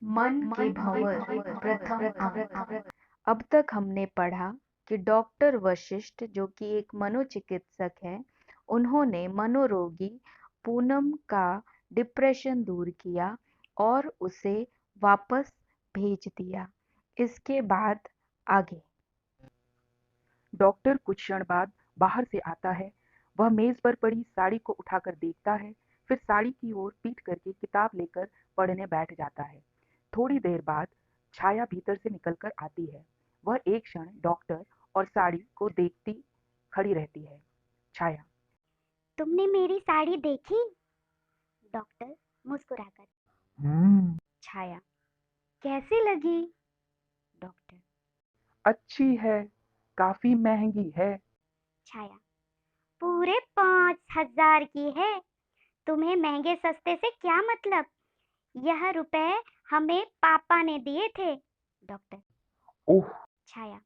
मन के भंवर प्रथम अंक। अब तक हमने पढ़ा कि डॉक्टर वशिष्ठ जो कि एक मनोचिकित्सक हैं, उन्होंने मनोरोगी पूनम का डिप्रेशन दूर किया और उसे वापस भेज दिया। इसके बाद आगे डॉक्टर कुछ क्षण बाद बाहर से आता है। वह मेज पर पड़ी साड़ी को उठाकर देखता है, फिर साड़ी की ओर पीठ करके किताब लेकर पढ़ने बैठ जाता है। थोड़ी देर बाद छाया भीतर से निकलकर आती है। वह एक क्षण डॉक्टर और साड़ी को देखती खड़ी रहती है। छाया। तुमने मेरी साड़ी देखी? डॉक्टर मुस्कुराकर। हम्म। छाया, कैसी लगी? डॉक्टर। अच्छी है, काफी महंगी है। छाया, पूरे 5,000 की है। तुम्हें महंगे सस्ते से क्या मतलब? यह रुपए हमें पापा ने दिए थे। डॉक्टर। ओह। छाया,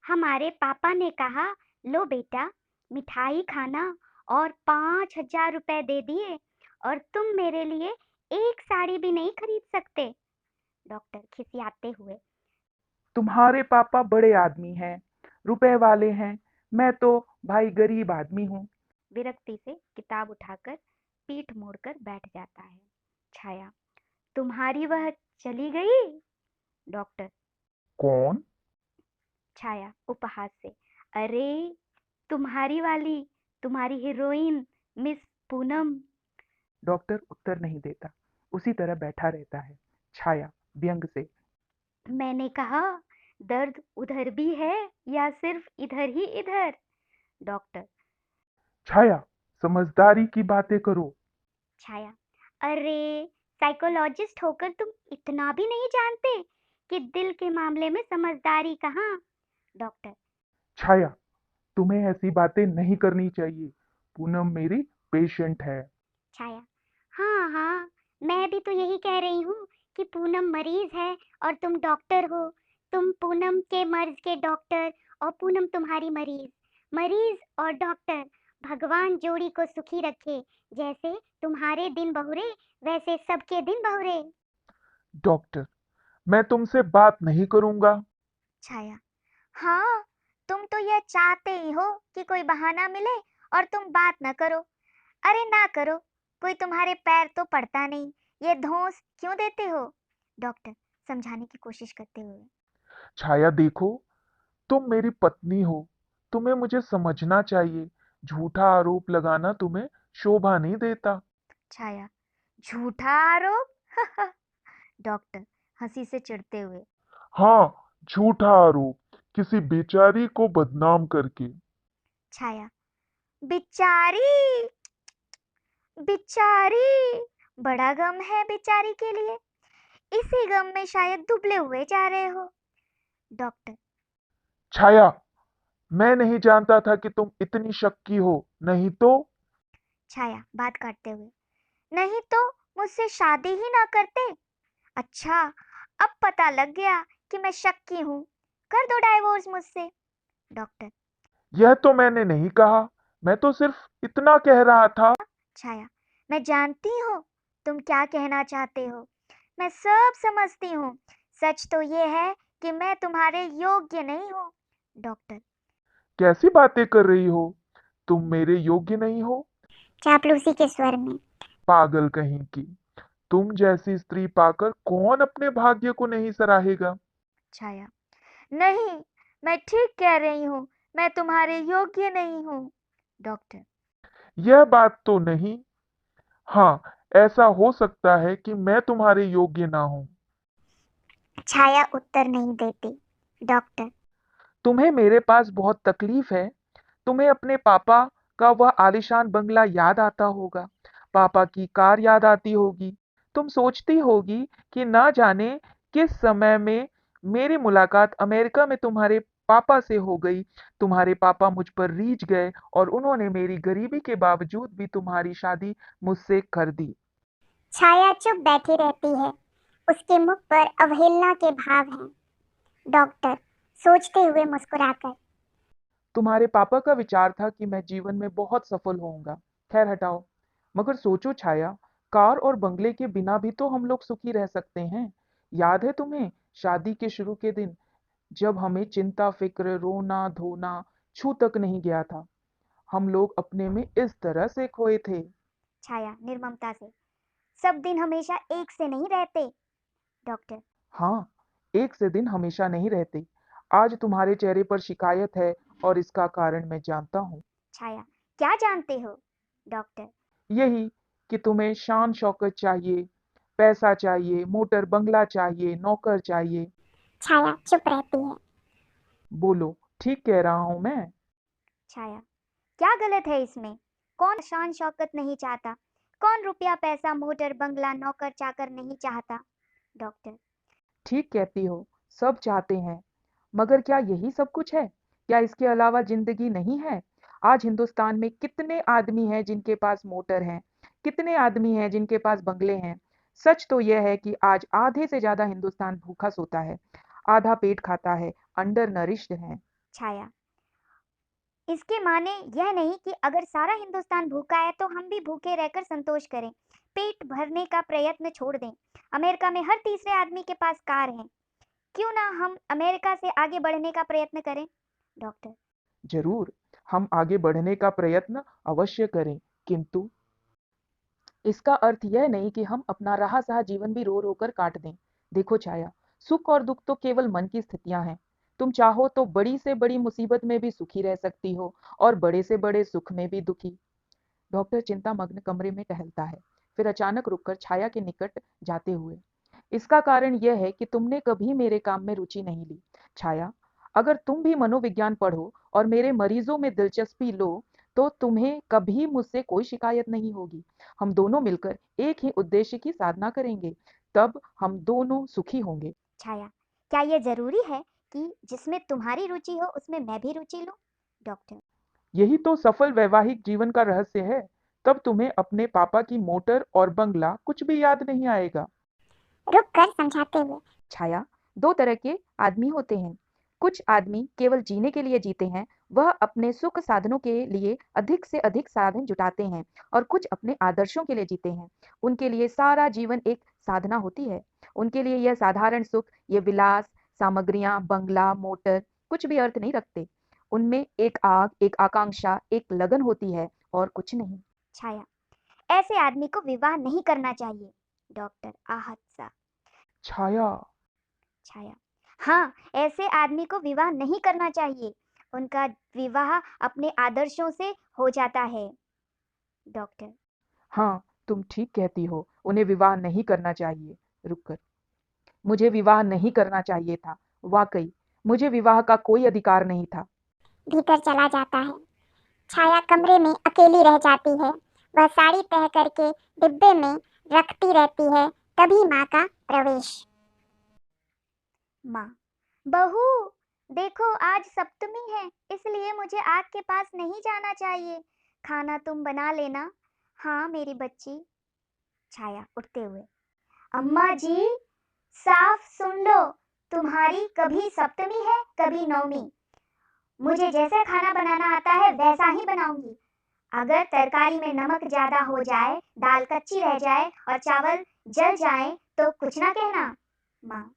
हमारे पापा ने कहा, लो बेटा, मिठाई खाना, और 5,000 रुपए दे दिए, और तुम मेरे लिए एक साड़ी भी नहीं खरीद सकते। डॉक्टर खिसियाते हुए। तुम्हारे पापा बड़े आदमी हैं, रुपए वाले हैं। मैं तो भाई गरीब आदमी हूँ। विरक्ति से किताब उठाकर पीठ मोड़कर बैठ जाता है। छाया, तुम्हारी वह चली गई? डॉक्टर। कौन? छाया उपहास से, अरे तुम्हारी वाली, तुम्हारी हीरोइन, मिस पूनम। डॉक्टर उत्तर नहीं देता, उसी तरह बैठा रहता है। छाया व्यंग से। मैंने कहा, दर्द उधर भी है या सिर्फ इधर ही इधर? डॉक्टर। छाया, समझदारी की बातें करो। छाया, अरे साइकोलॉजिस्ट होकर तुम इतना भी नहीं जानते कि दिल के मामले में समझदारी कहाँ? डॉक्टर। छाया, तुम्हें ऐसी बातें नहीं करनी चाहिए। पूनम मेरी पेशेंट है। छाया, हाँ हाँ, मैं भी तो यही कह रही हूँ कि पूनम मरीज है और तुम डॉक्टर हो। तुम पूनम के मर्ज के डॉक्टर और पूनम तुम्हारी मरीज। मरीज और डॉक्टर, भगवान जोड़ी को सुखी रखे। जैसे तुम्हारे दिन बहुरे, वैसे सबके दिन बहुरे। डॉक्टर, मैं तुमसे बात नहीं करूंगा। छाया, हाँ, तुम तो यह चाहते ही हो कि कोई बहाना मिले और तुम बात न करो। अरे ना करो, कोई तुम्हारे पैर तो पड़ता नहीं, ये धौंस क्यों देते हो? डॉक्टर समझाने की कोशिश करते हुए। छाया देखो, तुम मेरी पत्नी हो, तुम्हें मुझे समझना चाहिए। झूठा आरोप लगाना तुम्हें शोभा नहीं देता। छाया, झूठा आरोप? डॉक्टर हंसी से चिढ़ते हुए। हाँ, झूठा आरोप, किसी बेचारी को बदनाम करके। छाया, बिचारी, बिचारी, बड़ा गम है बेचारी के लिए। इसी गम में शायद दुबले हुए जा रहे हो। डॉक्टर। छाया, मैं नहीं जानता था कि तुम इतनी शक्की हो, नहीं तो। छाया बात काटते हुए, नहीं तो मुझसे शादी ही ना करते। अच्छा, अब पता लग गया कि मैं शक्की हूँ। कर दो डाइवोर्स मुझसे। डॉक्टर। यह तो मैंने नहीं कहा, मैं तो सिर्फ इतना कह रहा था। छाया, मैं जानती हूँ तुम क्या कहना चाहते हो। मैं सब समझती हूँ। सच तो ये है कि मैं तुम्हारे योग्य नहीं हूँ। डॉक्टर कैसी बातें कर रही हो? तुम मेरे योग्य नहीं हो? चापलूसी के स्वर में। पागल कहीं की। तुम जैसी स्त्री पाकर कौन अपने भाग्य को नहीं सराहेगा? छाया, नहीं, मैं ठीक कह रही हूँ, मैं तुम्हारे योग्य नहीं हूँ। डॉक्टर। यह बात तो नहीं। हाँ, ऐसा हो सकता है कि मैं तुम्हारे योग्य ना हूं। छाया उत्तर नहीं देती। डॉक्टर। तुम्हें मेरे पास बहुत तकलीफ है। तुम्हें अपने पापा का वह आलीशान बंगला याद आता होगा, पापा की कार याद आती होगी। तुम सोचती होगी कि ना जाने किस समय में मेरी मुलाकात अमेरिका में तुम्हारे पापा से हो गई। तुम्हारे पापा मुझ पर रीझ गए और उन्होंने मेरी गरीबी के बावजूद भी तुम्हारी शादी मुझसे कर दी। छाया चुप बैठी रहती है। उसके मुख पर अवहेलना के भाव हैं। डॉक्टर सोचते हुए मुस्कुराकर। तुम्हारे पापा का विचार था कि मैं जीवन में बहुत सफल होऊंगा। खैर हटाओ। मगर सोचो छाया, कार और बंगले के बिना भी तो हम लोग सुखी रह सकते हैं। याद है तुम्हें शादी के शुरू के दिन, जब हमें चिंता फिक्र रोना धोना छू तक नहीं गया था। हम लोग अपने में इस तरह से खोए थे। छाया निर्ममता से। सब दिन हमेशा एक से नहीं रहते। डॉक्टर। हाँ, एक से दिन हमेशा नहीं रहते। आज तुम्हारे चेहरे पर शिकायत है और इसका कारण मैं जानता हूँ। छाया क्या जानते हो? डॉक्टर। यही कि तुम्हें शान शौकत चाहिए, पैसा चाहिए, मोटर बंगला चाहिए, नौकर चाहिए। छाया चुप रहती है। बोलो, ठीक कह रहा हूँ मैं? छाया क्या गलत है इसमें? कौन शान शौकत नहीं चाहता? कौन रुपया पैसा मोटर बंगला नौकर चाकर नहीं चाहता? डॉक्टर। ठीक कहती हो, सब चाहते हैं। मगर क्या यही सब कुछ है? क्या इसके अलावा जिंदगी नहीं है? आज हिंदुस्तान में कितने आदमी हैं जिनके पास मोटर हैं? कितने आदमी हैं जिनके पास बंगले हैं? सच तो यह है कि आज आधे से ज्यादा हिंदुस्तान भूखा सोता है, आधा पेट खाता है, अंडर नरिश्ड है। छाया इसके माने यह नहीं कि अगर सारा हिंदुस्तान भूखा है तो हम भी भूखे रहकर संतोष करें, पेट भरने का प्रयत्न छोड़ दें। अमेरिका में हर तीसरे आदमी के पास कार है। क्यों ना हम अमेरिका से आगे बढ़ने का प्रयत्न करें? डॉक्टर। जरूर, हम आगे बढ़ने का प्रयत्न अवश्य करें, किंतु इसका अर्थ यह नहीं कि हम अपना रहा-सहा जीवन भी रो-रो कर काट दें। देखो छाया, सुख और दुख तो केवल मन की स्थितियां हैं। तुम चाहो तो बड़ी से बड़ी मुसीबत में भी सुखी रह सकती हो और बड़े से बड़े सुख में भी दुखी। डॉक्टर चिंतामग्न कमरे में टहलता है, फिर अचानक रुककर छाया के निकट जाते हुए, इसका कारण यह है कि तुमने कभी मेरे काम में रुचि नहीं ली। छाया, अगर तुम भी मनोविज्ञान पढ़ो और मेरे मरीजों में दिलचस्पी लो, तो तुम्हें कभी मुझसे कोई शिकायत नहीं होगी। हम दोनों मिलकर एक ही उद्देश्य की साधना करेंगे, तब हम दोनों सुखी होंगे। छाया क्या यह जरूरी है कि जिसमें तुम्हारी रुचि हो उसमें मैं भी रुचि लूं? डॉक्टर। यही तो सफल वैवाहिक जीवन का रहस्य है। तब तुम्हें अपने पापा की मोटर और बंगला कुछ भी याद नहीं आएगा। रुक कर समझाते हुए। छाया, दो तरह के आदमी होते हैं। कुछ आदमी केवल जीने के लिए जीते हैं, वह अपने सुख साधनों के लिए अधिक से अधिक साधन जुटाते हैं, और कुछ अपने आदर्शों के लिए जीते हैं। उनके लिए सारा जीवन एक साधना होती है। उनके लिए यह साधारण सुख, ये विलास, सामग्रियां, बंगला, मोटर कुछ भी अर्थ नहीं रखते। उनमें एक आग, एक आकांक्षा, एक लगन होती है और कुछ नहीं। छाया ऐसे आदमी को विवाह नहीं करना चाहिए। डॉक्टर आहत सा। छाया, छाया हाँ, ऐसे आदमी को विवाह नहीं करना चाहिए। उनका विवाह अपने आदर्शों से हो जाता है। डॉक्टर। हाँ, तुम ठीक कहती हो, उन्हें विवाह नहीं करना चाहिए। रुक कर, मुझे विवाह नहीं करना चाहिए था। वाकई, मुझे विवाह का कोई अधिकार नहीं था। भीतर चला जाता है। छाया कमरे में अकेली रह जाती है। वह साड़ी तह करके डिब्बे में रखती रहती है। तभी माँ का प्रवेश। माँ। बहू, देखो आज सप्तमी है, इसलिए मुझे आग के पास नहीं जाना चाहिए। खाना तुम बना लेना। हाँ मेरी बच्ची। छाया उठते हुए। अम्मा जी, साफ सुन लो, तुम्हारी कभी सप्तमी है कभी नवमी। मुझे जैसे खाना बनाना आता है वैसा ही बनाऊंगी। अगर तरकारी में नमक ज्यादा हो जाए, दाल कच्ची रह जाए और चावल जल जाए तो कुछ ना कहना। माँ।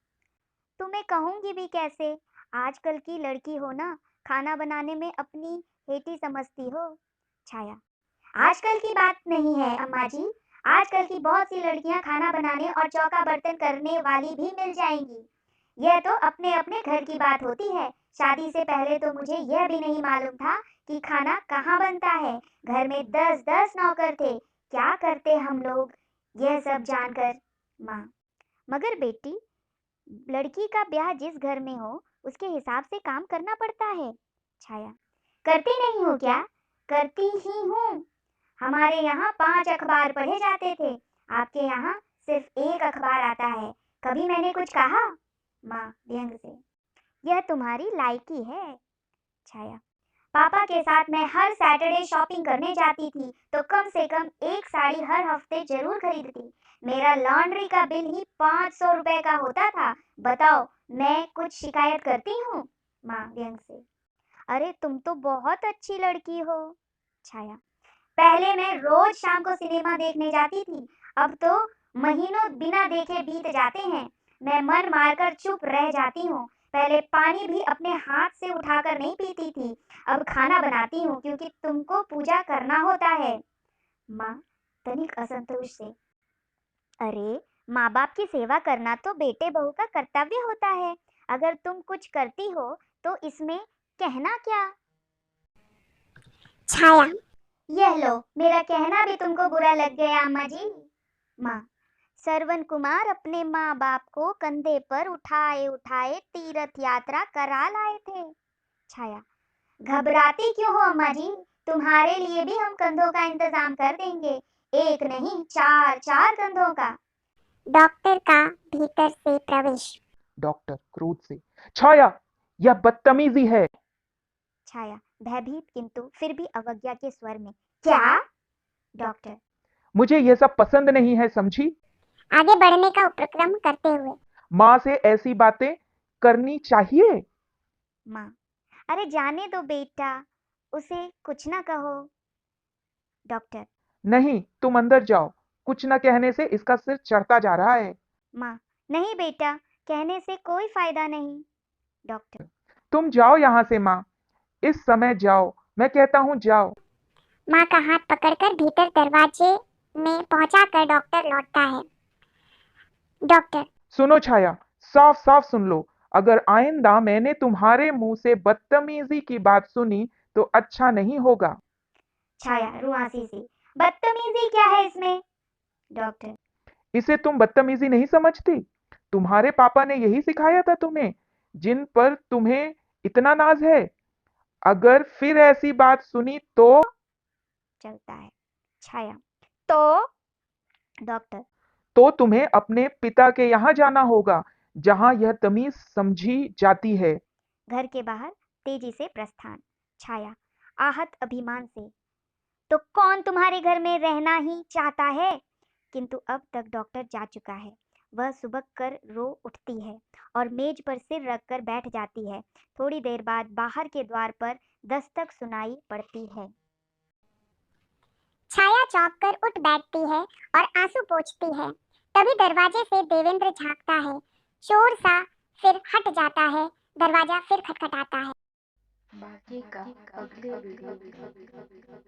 तुम्हें कहूंगी भी कैसे? आजकल की लड़की हो ना, खाना बनाने में अपनी हेटी समझती हो। छाया आजकल की बात नहीं है अम्मा जी। आजकल की बहुत सी लड़कियां खाना बनाने और चौका बर्तन करने वाली भी मिल जाएंगी। यह तो अपने अपने घर की बात होती है। शादी से पहले तो मुझे यह भी नहीं मालूम था कि खाना कहाँ बनता है। घर में 10-10 नौकर थे, क्या करते हम लोग यह सब जानकर। माँ। मगर बेटी, लड़की का ब्याह जिस घर में हो उसके हिसाब से काम करना पड़ता है। छाया करती नहीं हो क्या? करती ही हूँ। हमारे यहाँ 5 अखबार पढ़े जाते थे, आपके यहाँ सिर्फ एक अखबार आता है। कभी मैंने कुछ कहा? माँ व्यंग से। यह तुम्हारी लायकी है। छाया पापा के साथ मैं हर सैटरडे शॉपिंग करने जाती थी तो कम से कम एक साड़ी हर हफ्ते जरूर खरीदती। मेरा लॉन्ड्री का बिल ही 500 रुपए का होता था। बताओ, मैं कुछ शिकायत करती हूँ? माँ व्यंग से। अरे तुम तो बहुत अच्छी लड़की हो। छाया पहले मैं रोज शाम को सिनेमा देखने जाती थी, अब तो महीनों बिना देखे बीत जाते हैं। मैं मन मारकर चुप रह जाती हूँ। पहले पानी भी अपने हाथ से उठाकर नहीं पीती थी, अब खाना बनाती हूँ क्योंकि तुमको पूजा करना होता है। माँ तनिक असंतोष से, अरे माँ बाप की सेवा करना तो बेटे बहू का कर्तव्य होता है। अगर तुम कुछ करती हो तो इसमें कहना क्या? छाया, यह लो, मेरा कहना भी तुमको बुरा लग गया अम्मा जी। माँ, श्रवण कुमार अपने माँ बाप को कंधे पर उठाए उठाए तीर्थ यात्रा करा लाए थे। छाया, घबराती क्यों हो अम्मा जी? तुम्हारे लिए भी हम कंधों का इंतजाम कर देंगे, एक नहीं चार चार कंधों का। डॉक्टर का भीतर से प्रवेश। डॉक्टर क्रोध से, छाया, यह बदतमीजी है। छाया भयभीत किंतु फिर भी अवज्ञा के स्वर में, क्या? डॉक्टर, मुझे यह सब पसंद नहीं है, समझी? आगे बढ़ने का उपक्रम करते हुए। माँ से ऐसी बातें करनी चाहिए? माँ, अरे जाने दो बेटा, उसे कुछ ना कहो। डॉक्टर, नहीं, तुम अंदर जाओ, कुछ न कहने से इसका सिर चढ़ता जा रहा है। माँ, नहीं बेटा, कहने से कोई फायदा नहीं। डॉक्टर, तुम जाओ यहाँ से माँ, इस समय जाओ, मैं कहता हूँ जाओ। माँ का हाथ पकड़कर भीतर दरवाजे में पहुंचाकर डॉक्टर लौटता है। डॉक्टर, सुनो छाया, साफ साफ सुन लो, अगर आइंदा मैंने तुम्हारे मुंह से बदतमीजी की बात सुनी तो अच्छा नहीं होगा। छाया रुआंसी से, बदतमीजी क्या है इसमें? डॉक्टर, इसे तुम बदतमीजी नहीं समझती? तुम्हारे पापा ने यही सिखाया था तुम्हें, जिन पर तुम्हें इतना नाज है। अगर फिर ऐसी बात सुनी तो? चलता है। छाया, तो? डॉक्टर, तो तुम्हें अपने पिता के यहाँ जाना होगा, जहां यह तमीज समझी जाती है। घर के बाहर तेजी से प्रस्थान। छाया आहत अभिमान से, तो कौन तुम्हारे घर में रहना ही चाहता है? किंतु अब तक डॉक्टर जा चुका है। वह सुबक कर रो उठती है और मेज पर सिर रखकर बैठ जाती है। थोड़ी देर बाद बाहर के द्वार पर दस्तक सुनाई पड़ती है। छाया चौंक कर उठ बैठती है और आंसू पोंछती है। तभी दरवाजे से देवेंद्र झांकता है। शोर सा फिर हट जाता है। दरवाजा फिर खटखटाता है। बाकी का अगले एपिसोड में।